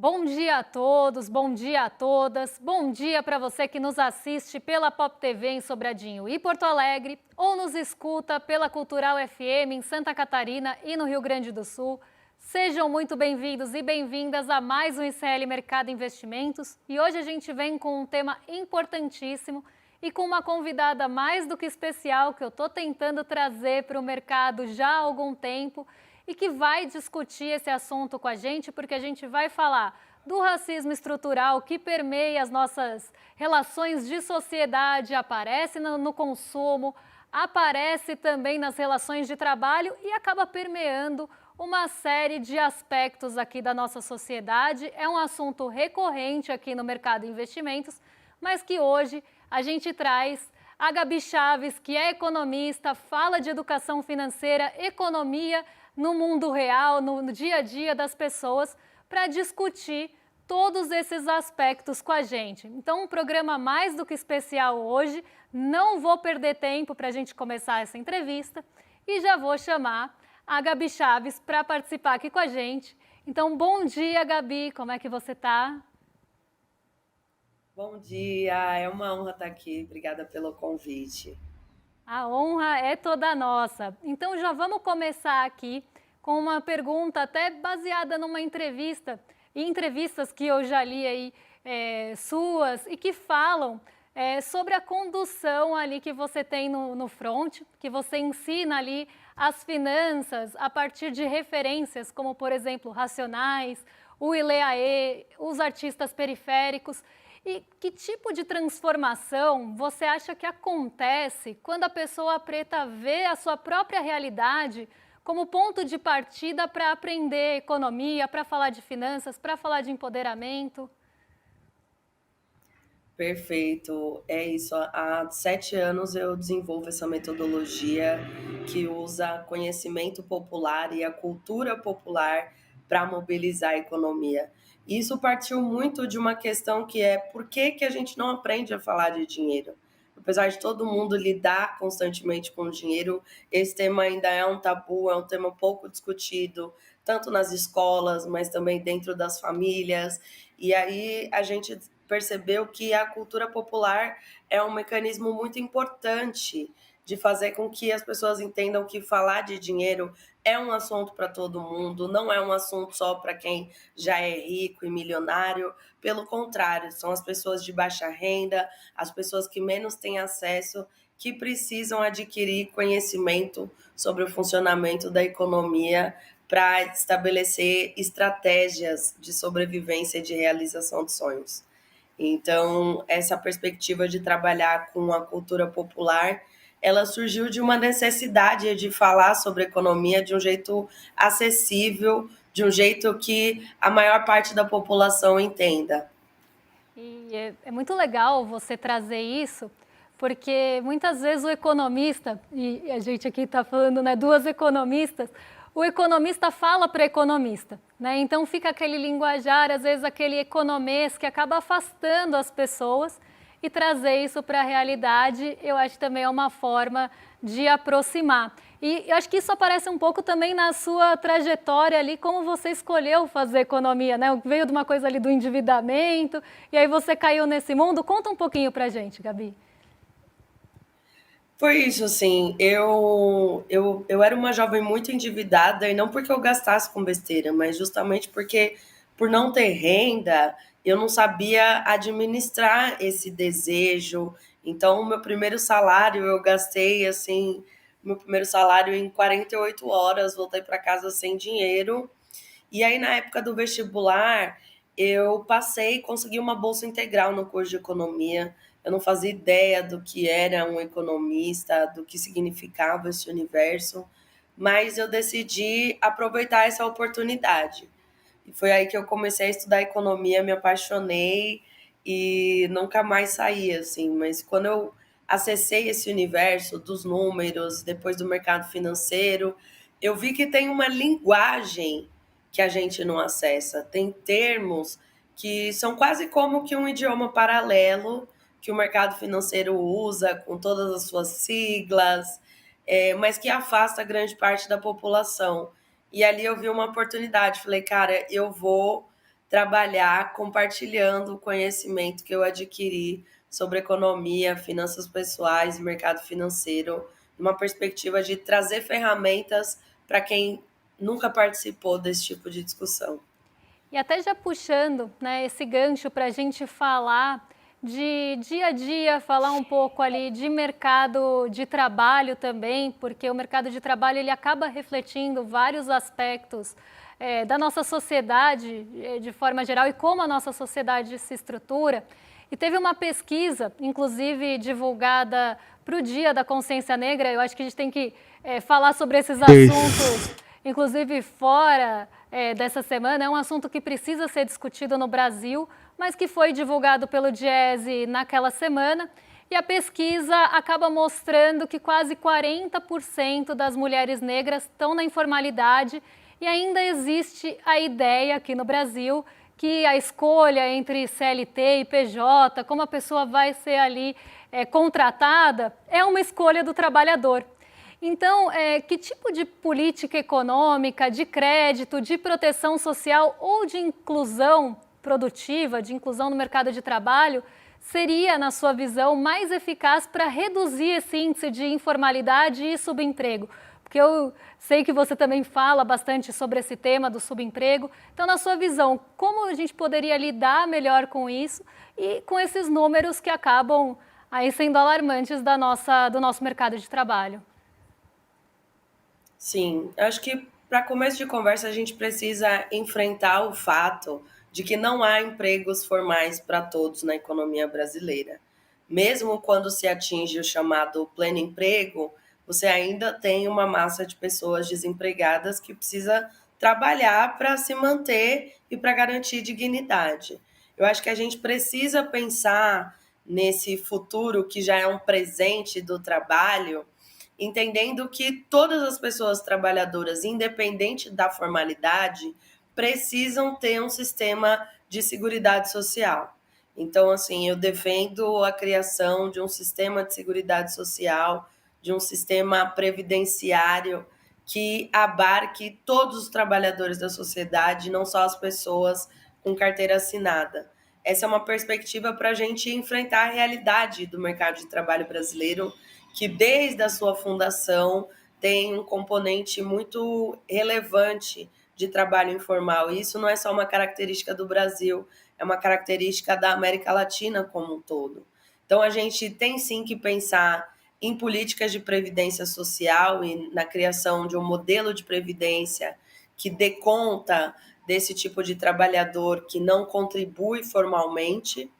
Bom dia a todos, bom dia a todas, bom dia para você que nos assiste pela Pop TV em Sobradinho e Porto Alegre ou nos escuta pela Cultural FM em Santa Catarina e no Rio Grande do Sul. Sejam muito bem-vindos e bem-vindas a mais um ICL Mercado Investimentos e hoje a gente vem com um tema importantíssimo e com uma convidada mais do que especial que eu estou tentando trazer para o mercado já há algum tempo e que vai discutir esse assunto com a gente, porque a gente vai falar do racismo estrutural que permeia as nossas relações de sociedade, aparece no consumo, aparece também nas relações de trabalho e acaba permeando uma série de aspectos aqui da nossa sociedade. É um assunto recorrente aqui no mercado de investimentos, mas que hoje a gente traz a Gabi Chaves, que é economista, fala de educação financeira, economia no mundo real, no dia a dia das pessoas, para discutir todos esses aspectos com a gente. Então, um programa mais do que especial hoje. Não vou perder tempo para a gente começar essa entrevista e já vou chamar a Gabi Chaves para participar aqui com a gente. Então, bom dia, Gabi, como é que você está? Bom dia, é uma honra estar aqui. Obrigada pelo convite. A honra é toda nossa. Então já vamos começar aqui com uma pergunta até baseada numa entrevista, e entrevistas que eu já li aí suas e que falam sobre a condução ali que você tem no front, que você ensina ali as finanças a partir de referências como, por exemplo, Racionais, o Ileaê, os artistas periféricos. E que tipo de transformação você acha que acontece quando a pessoa preta vê a sua própria realidade como ponto de partida para aprender economia, para falar de finanças, para falar de empoderamento? Perfeito, é isso. Há 7 anos eu desenvolvo essa metodologia que usa conhecimento popular e a cultura popular para mobilizar a economia. Isso partiu muito de uma questão que é por que que a gente não aprende a falar de dinheiro? Apesar de todo mundo lidar constantemente com dinheiro, esse tema ainda é um tabu, é um tema pouco discutido, tanto nas escolas, mas também dentro das famílias. E aí a gente percebeu que a cultura popular é um mecanismo muito importante de fazer com que as pessoas entendam que falar de dinheiro é um assunto para todo mundo, não é um assunto só para quem já é rico e milionário. Pelo contrário, são as pessoas de baixa renda, as pessoas que menos têm acesso, que precisam adquirir conhecimento sobre o funcionamento da economia para estabelecer estratégias de sobrevivência e de realização de sonhos. Então, essa perspectiva de trabalhar com a cultura popular, ela surgiu de uma necessidade de falar sobre economia de um jeito acessível, de um jeito que a maior parte da população entenda. E é muito legal você trazer isso, porque muitas vezes o economista, e a gente aqui está falando, né, duas economistas, o economista fala para economista, né? Então fica aquele linguajar, às vezes aquele economês que acaba afastando as pessoas e trazer isso para a realidade, eu acho que também é uma forma de aproximar. E eu acho que isso aparece um pouco também na sua trajetória ali, como você escolheu fazer economia, né? Veio de uma coisa ali do endividamento, e aí você caiu nesse mundo. Conta um pouquinho pra gente, Gabi. Foi isso, assim, eu era uma jovem muito endividada, e não porque eu gastasse com besteira, mas justamente porque, por não ter renda, eu não sabia administrar esse desejo. Então, o meu primeiro salário, eu gastei, assim, meu primeiro salário em 48 horas, voltei para casa sem dinheiro. E aí, na época do vestibular, eu passei e consegui uma bolsa integral no curso de economia. Eu não fazia ideia do que era um economista, do que significava esse universo, mas eu decidi aproveitar essa oportunidade. E foi aí que eu comecei a estudar economia, me apaixonei e nunca mais saí, assim. Mas quando eu acessei esse universo dos números, depois do mercado financeiro, eu vi que tem uma linguagem que a gente não acessa. Tem termos que são quase como que um idioma paralelo que o mercado financeiro usa com todas as suas siglas, mas que afasta grande parte da população. E ali eu vi uma oportunidade. Falei, cara, eu vou trabalhar compartilhando o conhecimento que eu adquiri sobre economia, finanças pessoais e mercado financeiro, numa perspectiva de trazer ferramentas para quem nunca participou desse tipo de discussão. E até já puxando, né, esse gancho para a gente falar de dia a dia, falar um pouco ali de mercado de trabalho também, porque o mercado de trabalho ele acaba refletindo vários aspectos da nossa sociedade de forma geral e como a nossa sociedade se estrutura. E teve uma pesquisa, inclusive divulgada para o Dia da Consciência Negra. Eu acho que a gente tem que falar sobre esses assuntos, inclusive fora dessa semana. É um assunto que precisa ser discutido no Brasil, mas que foi divulgado pelo Diese naquela semana. E a pesquisa acaba mostrando que quase 40% das mulheres negras estão na informalidade e ainda existe a ideia aqui no Brasil que a escolha entre CLT e PJ, como a pessoa vai ser ali contratada, é uma escolha do trabalhador. Então, que tipo de política econômica, de crédito, de proteção social ou de inclusão produtiva, de inclusão no mercado de trabalho, seria, na sua visão, mais eficaz para reduzir esse índice de informalidade e subemprego? Porque eu sei que você também fala bastante sobre esse tema do subemprego. Então, na sua visão, como a gente poderia lidar melhor com isso e com esses números que acabam aí sendo alarmantes do nosso mercado de trabalho? Sim, acho que para começo de conversa a gente precisa enfrentar o fato de que não há empregos formais para todos na economia brasileira. Mesmo quando se atinge o chamado pleno emprego, você ainda tem uma massa de pessoas desempregadas que precisa trabalhar para se manter e para garantir dignidade. Eu acho que a gente precisa pensar nesse futuro que já é um presente do trabalho, entendendo que todas as pessoas trabalhadoras, independente da formalidade, precisam ter um sistema de seguridade social. Então, assim, eu defendo a criação de um sistema de seguridade social, de um sistema previdenciário que abarque todos os trabalhadores da sociedade, não só as pessoas com carteira assinada. Essa é uma perspectiva para a gente enfrentar a realidade do mercado de trabalho brasileiro, que desde a sua fundação tem um componente muito relevante de trabalho informal. E isso não é só uma característica do Brasil, é uma característica da América Latina como um todo. Então, a gente tem sim que pensar em políticas de previdência social e na criação de um modelo de previdência que dê conta desse tipo de trabalhador que não contribui formalmente.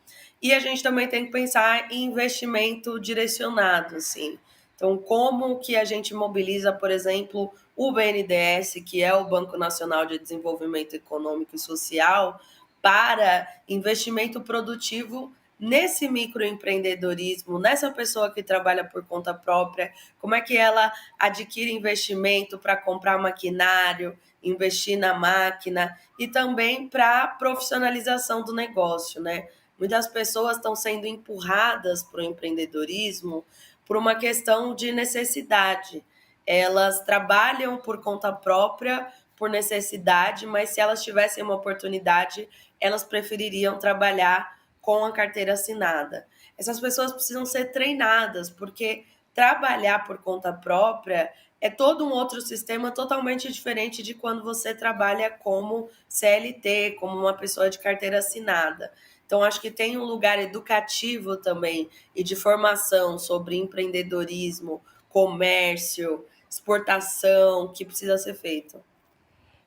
E a gente também tem que pensar em investimento direcionado, assim. Então, como que a gente mobiliza, por exemplo, o BNDES, que é o Banco Nacional de Desenvolvimento Econômico e Social, para investimento produtivo nesse microempreendedorismo, nessa pessoa que trabalha por conta própria, como é que ela adquire investimento para comprar maquinário, investir na máquina e também para profissionalização do negócio, né? Muitas pessoas estão sendo empurradas para o empreendedorismo por uma questão de necessidade. Elas trabalham por conta própria, por necessidade, mas se elas tivessem uma oportunidade, elas prefeririam trabalhar com a carteira assinada. Essas pessoas precisam ser treinadas, porque trabalhar por conta própria é todo um outro sistema totalmente diferente de quando você trabalha como CLT, como uma pessoa de carteira assinada. Então, acho que tem um lugar educativo também e de formação sobre empreendedorismo, comércio, exportação que precisa ser feito.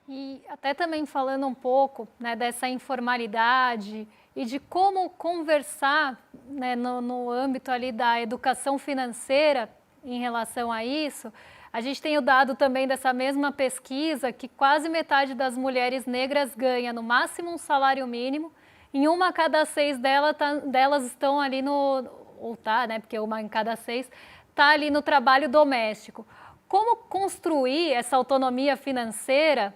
E até também falando um pouco, né, dessa informalidade e de como conversar, né, no âmbito ali da educação financeira em relação a isso, a gente tem o dado também dessa mesma pesquisa que quase metade das mulheres negras ganha no máximo um salário mínimo, em uma a cada seis delas estão ali ou tá, né, porque uma em cada seis está ali no trabalho doméstico. Como construir essa autonomia financeira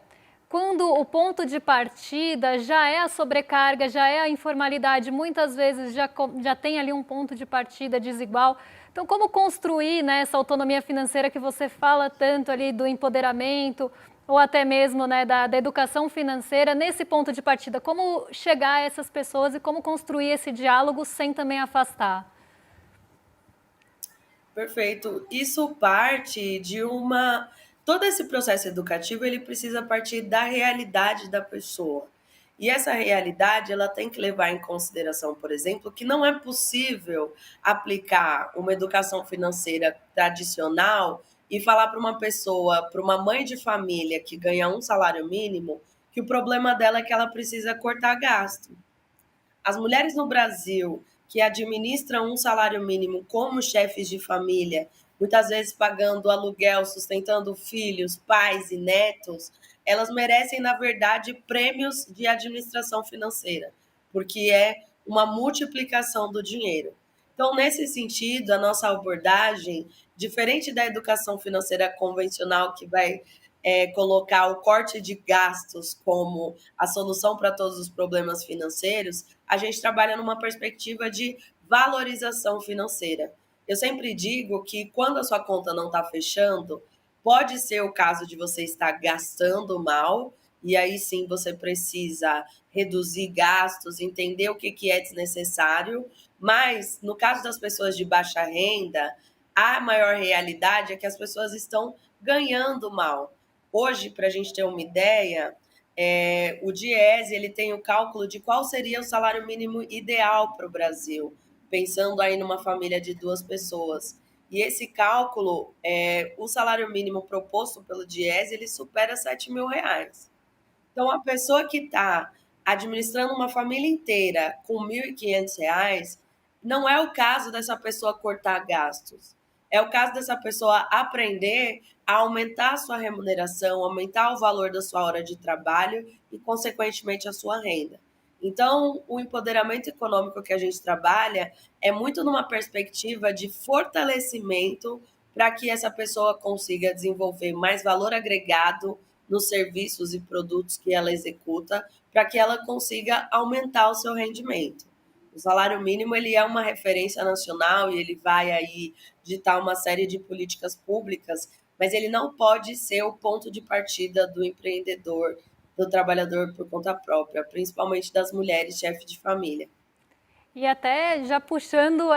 quando o ponto de partida já é a sobrecarga, já é a informalidade, muitas vezes já tem ali um ponto de partida desigual. Então, como construir, né, essa autonomia financeira que você fala tanto ali do empoderamento, ou até mesmo, né, da educação financeira, nesse ponto de partida, como chegar a essas pessoas e como construir esse diálogo sem também afastar? Perfeito. Isso parte de uma. Todo esse processo educativo ele precisa partir da realidade da pessoa. E essa realidade ela tem que levar em consideração, por exemplo, que não é possível aplicar uma educação financeira tradicional e falar para uma pessoa, para uma mãe de família que ganha um salário mínimo, que o problema dela é que ela precisa cortar gasto. As mulheres no Brasil que administram um salário mínimo como chefes de família, muitas vezes pagando aluguel, sustentando filhos, pais e netos, elas merecem, na verdade, prêmios de administração financeira, porque é uma multiplicação do dinheiro. Então, nesse sentido, a nossa abordagem, diferente da educação financeira convencional, que vai colocar o corte de gastos como a solução para todos os problemas financeiros, a gente trabalha numa perspectiva de valorização financeira. Eu sempre digo que quando a sua conta não está fechando, pode ser o caso de você estar gastando mal, e aí sim você precisa reduzir gastos, entender o que é desnecessário, mas no caso das pessoas de baixa renda, a maior realidade é que as pessoas estão ganhando mal. Hoje, para a gente ter uma ideia, o Diese ele tem o cálculo de qual seria o salário mínimo ideal para o Brasil, pensando aí numa família de duas pessoas. E esse cálculo, o salário mínimo proposto pelo Diese, ele supera R$ 7.000. Então, a pessoa que está administrando uma família inteira com R$ 1.500, não é o caso dessa pessoa cortar gastos. É o caso dessa pessoa aprender a aumentar a sua remuneração, aumentar o valor da sua hora de trabalho e, consequentemente, a sua renda. Então, o empoderamento econômico que a gente trabalha é muito numa perspectiva de fortalecimento para que essa pessoa consiga desenvolver mais valor agregado nos serviços e produtos que ela executa, para que ela consiga aumentar o seu rendimento. O salário mínimo ele é uma referência nacional e ele vai aí ditar uma série de políticas públicas, mas ele não pode ser o ponto de partida do empreendedor, do trabalhador por conta própria, principalmente das mulheres chefes de família. E até já puxando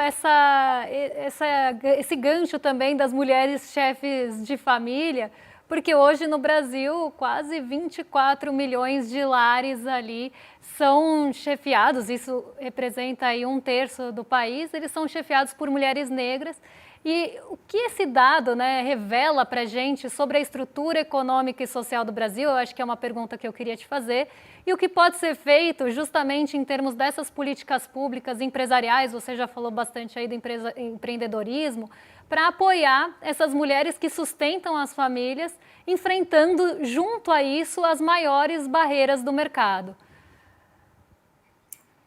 esse gancho também das mulheres chefes de família, porque hoje no Brasil quase 24 milhões de lares ali são chefiados, isso representa aí um terço do país, eles são chefiados por mulheres negras. E o que esse dado, né, revela para a gente sobre a estrutura econômica e social do Brasil, eu acho que é uma pergunta que eu queria te fazer, e o que pode ser feito justamente em termos dessas políticas públicas empresariais, você já falou bastante aí do empreendedorismo, para apoiar essas mulheres que sustentam as famílias, enfrentando junto a isso as maiores barreiras do mercado.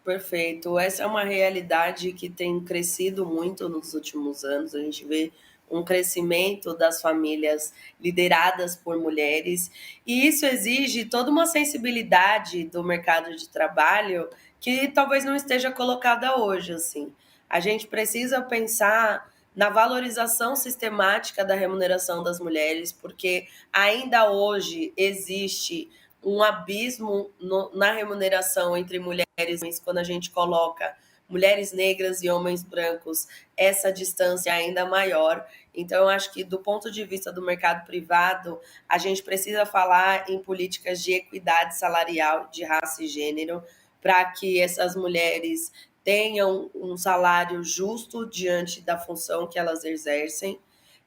Perfeito. Essa é uma realidade que tem crescido muito nos últimos anos. A gente vê um crescimento das famílias lideradas por mulheres, e isso exige toda uma sensibilidade do mercado de trabalho que talvez não esteja colocada hoje, assim. A gente precisa pensar na valorização sistemática da remuneração das mulheres, porque ainda hoje existe um abismo na remuneração entre mulheres e homens quando a gente coloca mulheres negras e homens brancos, essa distância é ainda maior. Então, eu acho que do ponto de vista do mercado privado, a gente precisa falar em políticas de equidade salarial, de raça e gênero, para que essas mulheres tenham um salário justo diante da função que elas exercem.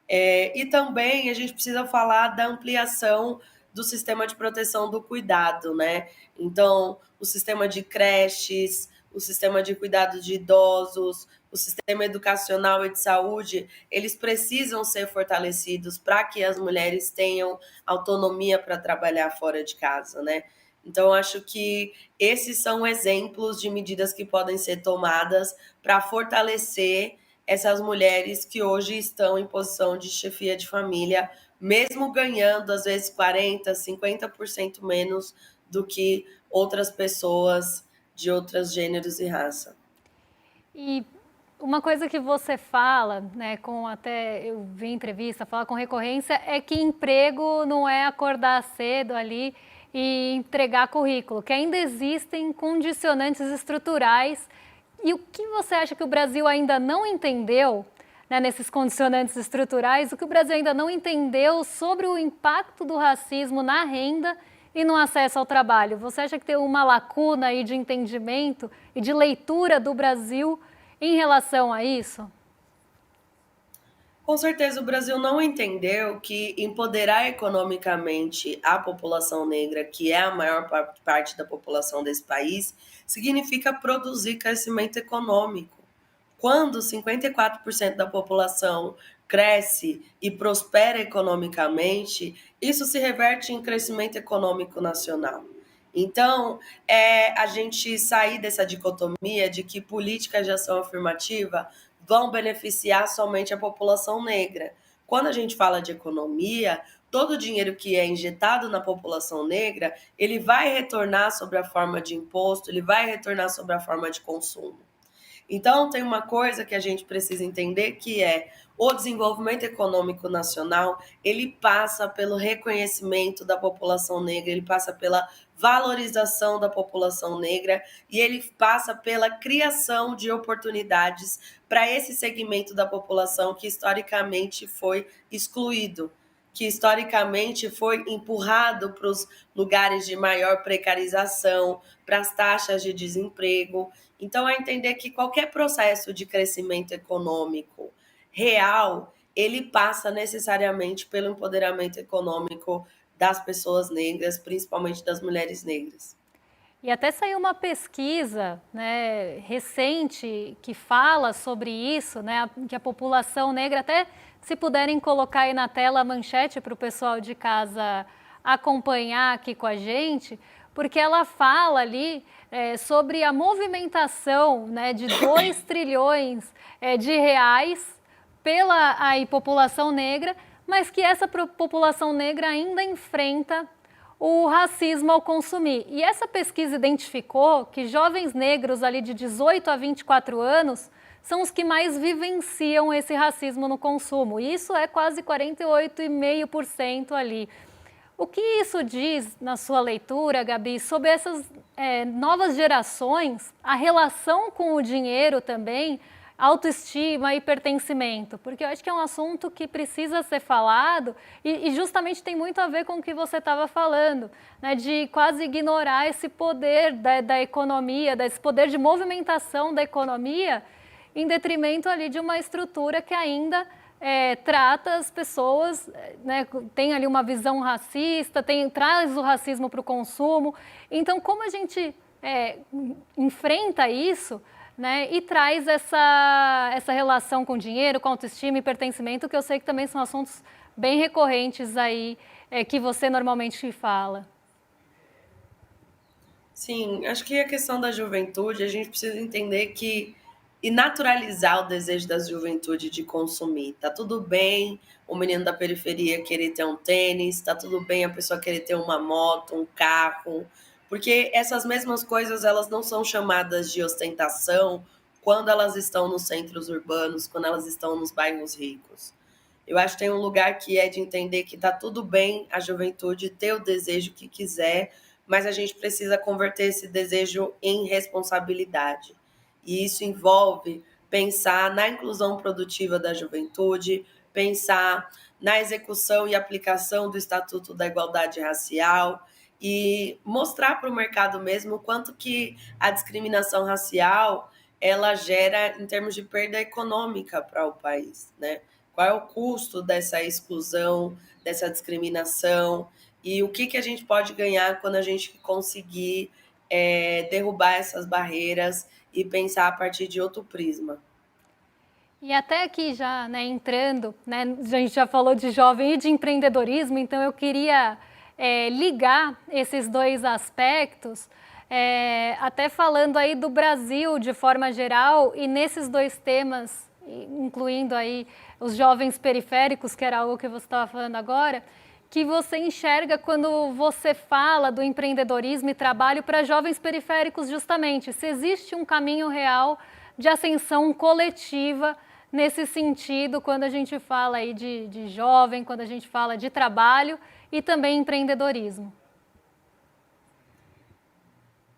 E também a gente precisa falar da ampliação do sistema de proteção do cuidado, né? Então, o sistema de creches, o sistema de cuidado de idosos, o sistema educacional e de saúde, eles precisam ser fortalecidos para que as mulheres tenham autonomia para trabalhar fora de casa, né? Então, acho que esses são exemplos de medidas que podem ser tomadas para fortalecer essas mulheres que hoje estão em posição de chefia de família, mesmo ganhando, às vezes, 40%, 50% menos do que outras pessoas de outros gêneros e raça. E Uma coisa que você fala, né, até eu vi em entrevista, fala com recorrência, é que emprego não é acordar cedo ali e entregar currículo, que ainda existem condicionantes estruturais. E o que você acha que o Brasil ainda não entendeu, né, nesses condicionantes estruturais, o que o Brasil ainda não entendeu sobre o impacto do racismo na renda e no acesso ao trabalho? Você acha que tem uma lacuna aí de entendimento e de leitura do Brasil em relação a isso? Com certeza, o Brasil não entendeu que empoderar economicamente a população negra, que é a maior parte da população desse país, significa produzir crescimento econômico. Quando 54% da população cresce e prospera economicamente, isso se reverte em crescimento econômico nacional. Então, a gente sair dessa dicotomia de que políticas de ação afirmativa vão beneficiar somente a população negra. Quando a gente fala de economia, todo o dinheiro que é injetado na população negra, ele vai retornar sobre a forma de imposto, ele vai retornar sobre a forma de consumo. Então, tem uma coisa que a gente precisa entender que é o desenvolvimento econômico nacional, ele passa pelo reconhecimento da população negra, ele passa pela valorização da população negra e ele passa pela criação de oportunidades para esse segmento da população que historicamente foi excluído, que historicamente foi empurrado para os lugares de maior precarização, para as taxas de desemprego. Então, é entender que qualquer processo de crescimento econômico real, ele passa necessariamente pelo empoderamento econômico das pessoas negras, principalmente das mulheres negras. E até saiu uma pesquisa, né, recente que fala sobre isso, né, que a população negra, até se puderem colocar aí na tela a manchete para o pessoal de casa acompanhar aqui com a gente, porque ela fala ali sobre a movimentação, né, de 2 trilhões de reais pela aí, população negra, mas que essa população negra ainda enfrenta o racismo ao consumir. E essa pesquisa identificou que jovens negros ali de 18 a 24 anos são os que mais vivenciam esse racismo no consumo. Isso é quase 48,5% ali. O que isso diz na sua leitura, Gabi, sobre essas novas gerações, a relação com o dinheiro também, autoestima e pertencimento? Porque eu acho que é um assunto que precisa ser falado e justamente tem muito a ver com o que você estava falando, né, de quase ignorar esse poder da economia, desse poder de movimentação da economia, em detrimento ali de uma estrutura que ainda trata as pessoas, né, tem ali uma visão racista, traz o racismo para o consumo. Então, como a gente enfrenta isso, né, e traz essa relação com dinheiro, com autoestima e pertencimento, que eu sei que também são assuntos bem recorrentes aí, que você normalmente fala. Sim, acho que a questão da juventude, a gente precisa entender e naturalizar o desejo da juventude de consumir. Tá tudo bem o menino da periferia querer ter um tênis, tá tudo bem a pessoa querer ter uma moto, um carro, porque essas mesmas coisas elas não são chamadas de ostentação quando elas estão nos centros urbanos, quando elas estão nos bairros ricos. Eu acho que tem um lugar que é de entender que tá tudo bem a juventude ter o desejo que quiser, mas a gente precisa converter esse desejo em responsabilidade. E isso envolve pensar na inclusão produtiva da juventude, pensar na execução e aplicação do Estatuto da Igualdade Racial e mostrar para o mercado mesmo o quanto que a discriminação racial ela gera em termos de perda econômica para o país, né? Qual é o custo dessa exclusão, dessa discriminação e o que a gente pode ganhar quando a gente conseguir derrubar essas barreiras e pensar a partir de outro prisma. E até aqui já, né, entrando, né, a gente já falou de jovem e de empreendedorismo, então eu queria ligar esses dois aspectos, até falando aí do Brasil de forma geral e nesses dois temas, incluindo aí os jovens periféricos, que era algo que você estava falando agora, que você enxerga quando você fala do empreendedorismo e trabalho para jovens periféricos justamente, se existe um caminho real, de ascensão coletiva nesse sentido, quando a gente fala aí de jovem, quando a gente fala de trabalho e também empreendedorismo?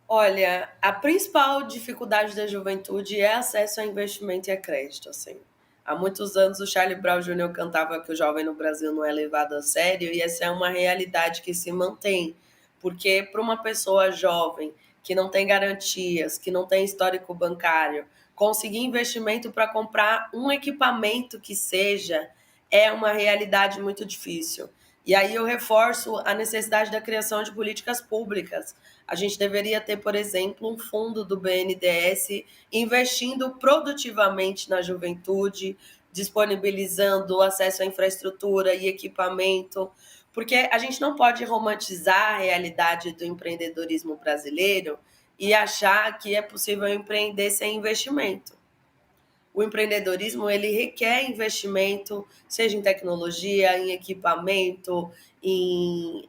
Olha, a principal dificuldade da juventude é acesso a investimento e a crédito, assim. Há muitos anos o Charlie Brown Jr. cantava que o jovem no Brasil não é levado a sério e essa é uma realidade que se mantém, porque para uma pessoa jovem que não tem garantias, que não tem histórico bancário, conseguir investimento para comprar um equipamento que seja é uma realidade muito difícil. E aí eu reforço a necessidade da criação de políticas públicas. A gente deveria ter, por exemplo, um fundo do BNDES investindo produtivamente na juventude, disponibilizando acesso à infraestrutura e equipamento, porque a gente não pode romantizar a realidade do empreendedorismo brasileiro e achar que é possível empreender sem investimento. O empreendedorismo ele requer investimento, seja em tecnologia, em equipamento, em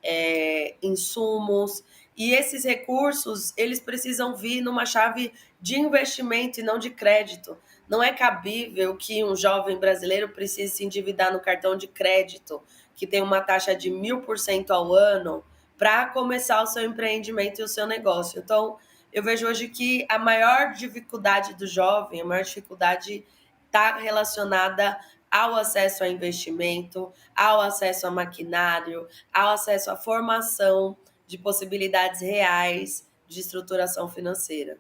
insumos, e esses recursos eles precisam vir numa chave de investimento e não de crédito. Não é cabível que um jovem brasileiro precise se endividar no cartão de crédito, que tem uma taxa de 1000% ao ano, para começar o seu empreendimento e o seu negócio. Então, eu vejo hoje que a maior dificuldade do jovem, a maior dificuldade está relacionada ao acesso a investimento, ao acesso a maquinário, ao acesso à formação de possibilidades reais de estruturação financeira.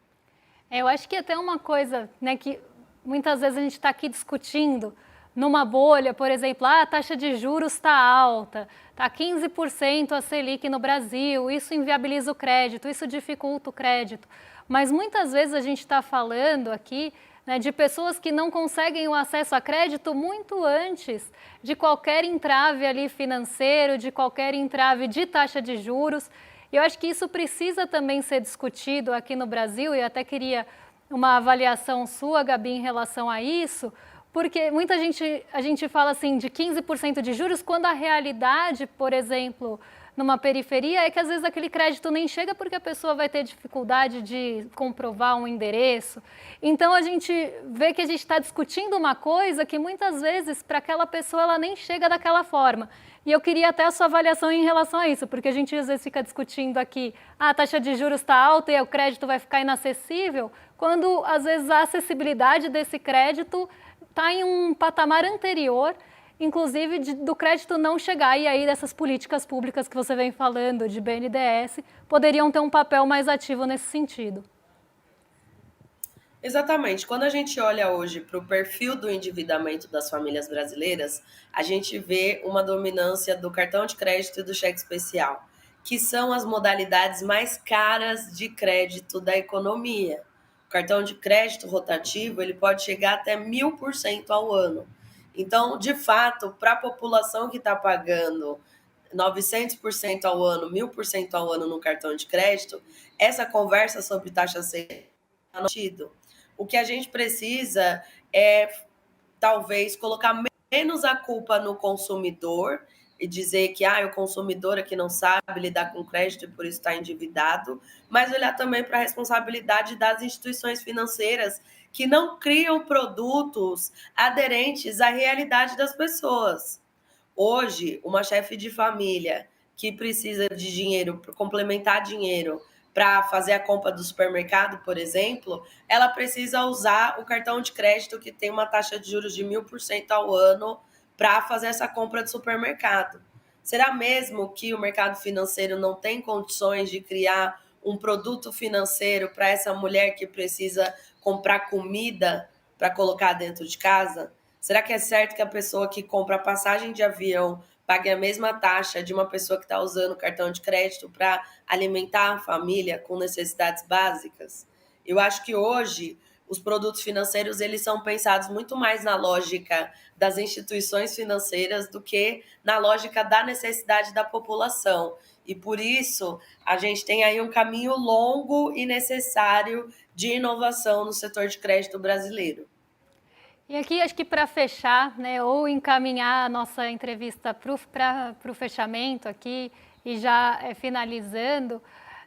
Eu acho que até uma coisa, né, que muitas vezes a gente está aqui discutindo numa bolha, por exemplo, a taxa de juros está alta, está 15% a Selic no Brasil, isso inviabiliza o crédito, isso dificulta o crédito. Mas muitas vezes a gente está falando aqui, né, de pessoas que não conseguem o acesso a crédito muito antes de qualquer entrave ali financeiro, de qualquer entrave de taxa de juros. E eu acho que isso precisa também ser discutido aqui no Brasil, e eu até queria uma avaliação sua, Gabi, em relação a isso, porque muita gente, a gente fala assim de 15% de juros, quando a realidade, por exemplo, numa periferia, é que às vezes aquele crédito nem chega porque a pessoa vai ter dificuldade de comprovar um endereço. Então a gente vê que a gente está discutindo uma coisa que muitas vezes para aquela pessoa ela nem chega daquela forma. E eu queria até a sua avaliação em relação a isso, porque a gente às vezes fica discutindo aqui, a taxa de juros está alta e o crédito vai ficar inacessível, quando às vezes a acessibilidade desse crédito está em um patamar anterior, inclusive do crédito não chegar, e aí dessas políticas públicas que você vem falando, de BNDES, poderiam ter um papel mais ativo nesse sentido. Exatamente. Quando a gente olha hoje para o perfil do endividamento das famílias brasileiras, a gente vê uma dominância do cartão de crédito e do cheque especial, que são as modalidades mais caras de crédito da economia. O cartão de crédito rotativo ele pode chegar até 1000% ao ano. Então, de fato, para a população que está pagando 900% ao ano, 1000% ao ano no cartão de crédito, essa conversa sobre taxa C não faz sentido. O que a gente precisa é, talvez, colocar menos a culpa no consumidor e dizer que o consumidor é que não sabe lidar com crédito e por isso está endividado, mas olhar também para a responsabilidade das instituições financeiras que não criam produtos aderentes à realidade das pessoas. Hoje, uma chefe de família que precisa de dinheiro, para complementar dinheiro, para fazer a compra do supermercado, por exemplo, ela precisa usar o cartão de crédito que tem uma taxa de juros de 1000% ao ano para fazer essa compra de supermercado. Será mesmo que o mercado financeiro não tem condições de criar um produto financeiro para essa mulher que precisa comprar comida para colocar dentro de casa? Será que é certo que a pessoa que compra a passagem de avião pague a mesma taxa de uma pessoa que está usando cartão de crédito para alimentar a família com necessidades básicas? Eu acho que hoje os produtos financeiros eles são pensados muito mais na lógica das instituições financeiras do que na lógica da necessidade da população. E por isso a gente tem aí um caminho longo e necessário de inovação no setor de crédito brasileiro. E aqui, acho que para fechar, né, ou encaminhar a nossa entrevista para o fechamento aqui, e já finalizando,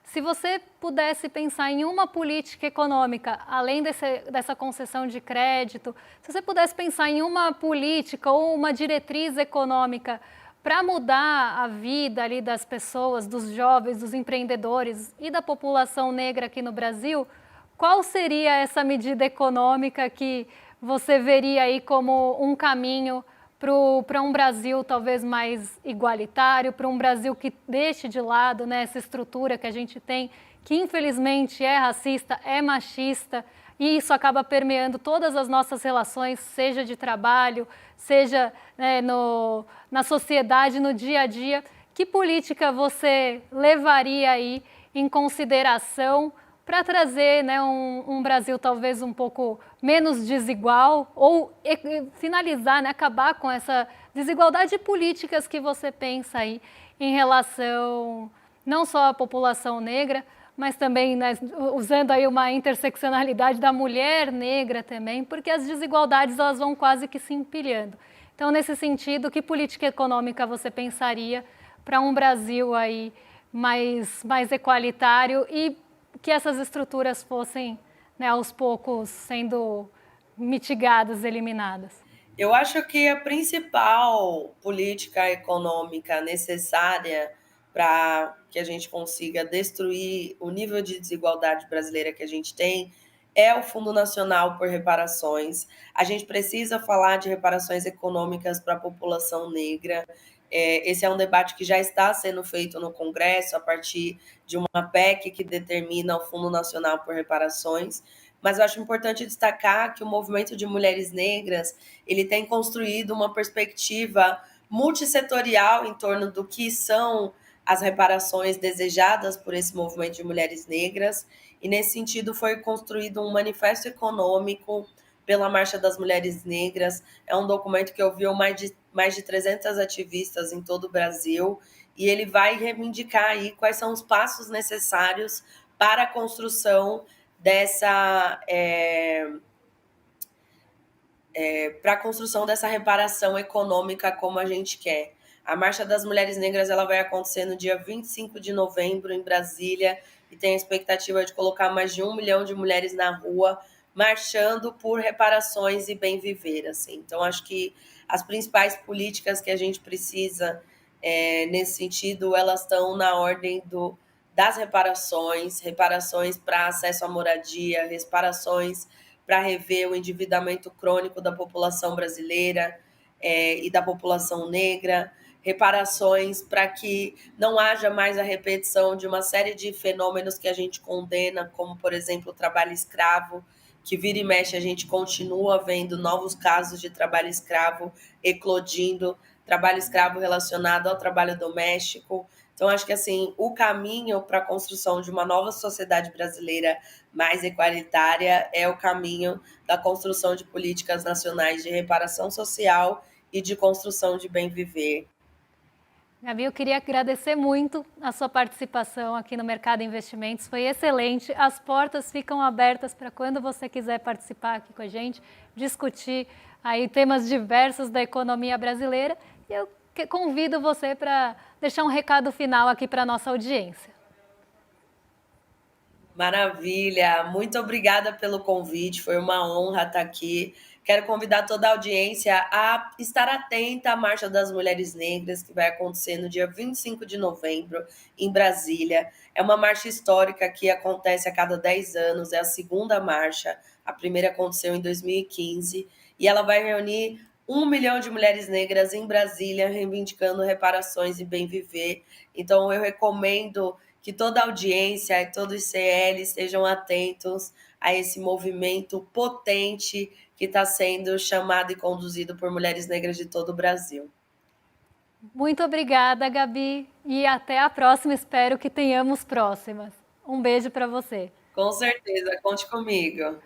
Se você pudesse pensar em uma política econômica, além dessa concessão de crédito, se você pudesse pensar em uma política ou uma diretriz econômica para mudar a vida ali das pessoas, dos jovens, dos empreendedores e da população negra aqui no Brasil, qual seria essa medida econômica que você veria aí como um caminho para um Brasil talvez mais igualitário, para um Brasil que deixe de lado, né, essa estrutura que a gente tem, que infelizmente é racista, é machista, e isso acaba permeando todas as nossas relações, seja de trabalho, seja, né, na sociedade, no dia a dia. Que política você levaria aí em consideração para trazer, né, um Brasil talvez um pouco menos desigual ou finalizar, né, acabar com essa desigualdade de políticas que você pensa aí em relação não só à população negra, mas também, né, usando aí uma interseccionalidade da mulher negra também, porque as desigualdades elas vão quase que se empilhando. Então, nesse sentido, que política econômica você pensaria para um Brasil aí mais equalitário e que essas estruturas fossem, né, aos poucos sendo mitigadas, eliminadas? Eu acho que a principal política econômica necessária para que a gente consiga destruir o nível de desigualdade brasileira que a gente tem é o Fundo Nacional por Reparações. A gente precisa falar de reparações econômicas para a população negra. Esse é um debate que já está sendo feito no Congresso a partir de uma PEC que determina o Fundo Nacional por Reparações, mas eu acho importante destacar que o movimento de mulheres negras ele tem construído uma perspectiva multissetorial em torno do que são as reparações desejadas por esse movimento de mulheres negras, e nesse sentido foi construído um manifesto econômico pela Marcha das Mulheres Negras. É um documento que ouviu mais de 300 ativistas em todo o Brasil, e ele vai reivindicar aí quais são os passos necessários para a construção dessa reparação econômica como a gente quer. A Marcha das Mulheres Negras ela vai acontecer no dia 25 de novembro em Brasília, e tem a expectativa de colocar mais de 1 milhão de mulheres na rua marchando por reparações e bem viver. Assim. Então, acho que as principais políticas que a gente precisa nesse sentido, elas estão na ordem das reparações para acesso à moradia, reparações para rever o endividamento crônico da população brasileira e da população negra, reparações para que não haja mais a repetição de uma série de fenômenos que a gente condena, como, por exemplo, o trabalho escravo, que vira e mexe a gente continua vendo novos casos de trabalho escravo eclodindo, trabalho escravo relacionado ao trabalho doméstico. Então, acho que assim, o caminho para a construção de uma nova sociedade brasileira mais igualitária é o caminho da construção de políticas nacionais de reparação social e de construção de bem viver. Gabi, eu queria agradecer muito a sua participação aqui no Mercado Investimentos, foi excelente. As portas ficam abertas para quando você quiser participar aqui com a gente, discutir aí temas diversos da economia brasileira. E eu convido você para deixar um recado final aqui para a nossa audiência. Maravilha, muito obrigada pelo convite, foi uma honra estar aqui. Quero convidar toda a audiência a estar atenta à Marcha das Mulheres Negras, que vai acontecer no dia 25 de novembro, em Brasília. É uma marcha histórica que acontece a cada 10 anos, é a segunda marcha, a primeira aconteceu em 2015, e ela vai reunir 1 milhão de mulheres negras em Brasília, reivindicando reparações e bem viver. Então, eu recomendo que toda a audiência e todos os CL estejam atentos a esse movimento potente que está sendo chamado e conduzido por mulheres negras de todo o Brasil. Muito obrigada, Gabi, e até a próxima. Espero que tenhamos próximas. Um beijo para você. Com certeza, conte comigo.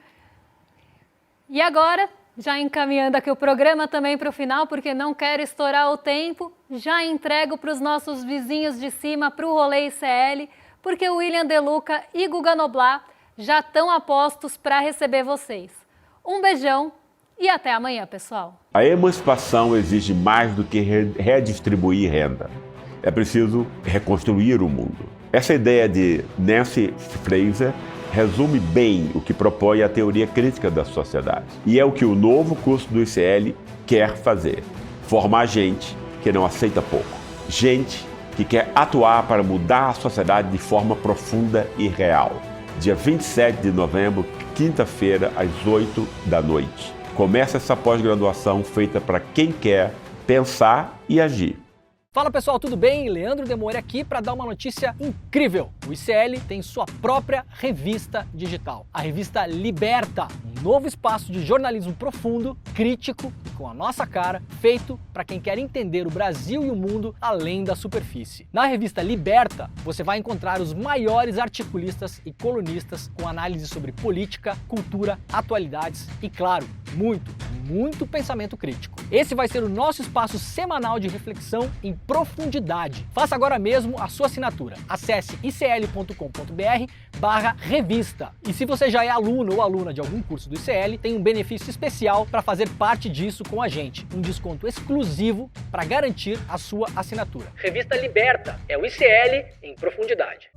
E agora, já encaminhando aqui o programa também para o final, porque não quero estourar o tempo, já entrego para os nossos vizinhos de cima, para o Rolê ICL, porque o William De Luca e Guga Noblar já estão a postos para receber vocês. Um beijão e até amanhã, pessoal. A emancipação exige mais do que redistribuir renda. É preciso reconstruir o mundo. Essa ideia de Nancy Fraser resume bem o que propõe a teoria crítica da sociedade. E é o que o novo curso do ICL quer fazer. Formar gente que não aceita pouco. Gente que quer atuar para mudar a sociedade de forma profunda e real. Dia 27 de novembro, quinta-feira, às 8 da noite. Começa essa pós-graduação feita para quem quer pensar e agir. Fala pessoal, tudo bem? Leandro Demore aqui para dar uma notícia incrível. O ICL tem sua própria revista digital, a revista Liberta, um novo espaço de jornalismo profundo, crítico, com a nossa cara, feito para quem quer entender o Brasil e o mundo além da superfície. Na revista Liberta, você vai encontrar os maiores articulistas e colunistas com análise sobre política, cultura, atualidades e, claro, muito pensamento crítico. Esse vai ser o nosso espaço semanal de reflexão em profundidade. Faça agora mesmo a sua assinatura. Acesse icl.com.br/revista. E se você já é aluno ou aluna de algum curso do ICL, tem um benefício especial para fazer parte disso com a gente. Um desconto exclusivo para garantir a sua assinatura. Revista Liberta é o ICL em profundidade.